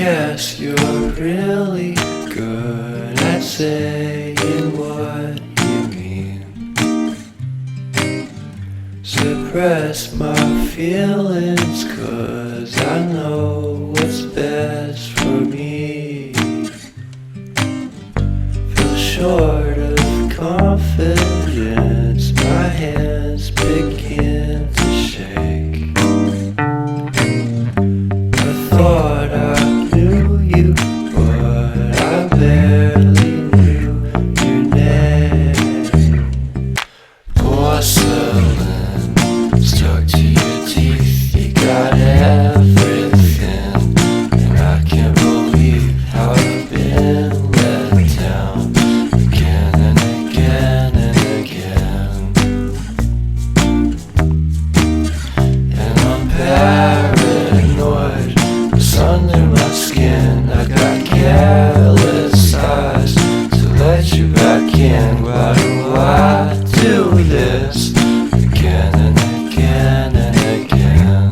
guess you're really good at saying what you mean. Suppress my feelings, 'cause I know what's best for me. Feel short of confidence, my hands begin to shake. I thought I knew you, but I barely knew your name. Porcelain stuck to your teeth, you got everything, and I can't believe how I've been let down again and again and again. And I'm paranoid, what's under my skin? I got careless eyes to let you back in. Why do I do this again and again and again?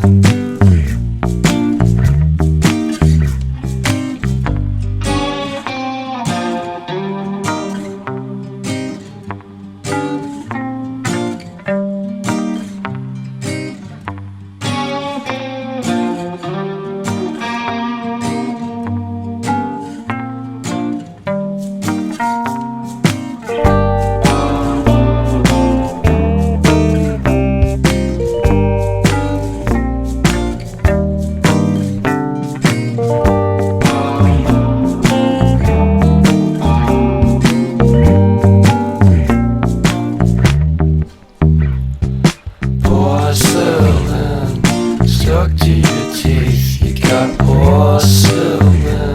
Porcelain stuck to your teeth, you got porcelain.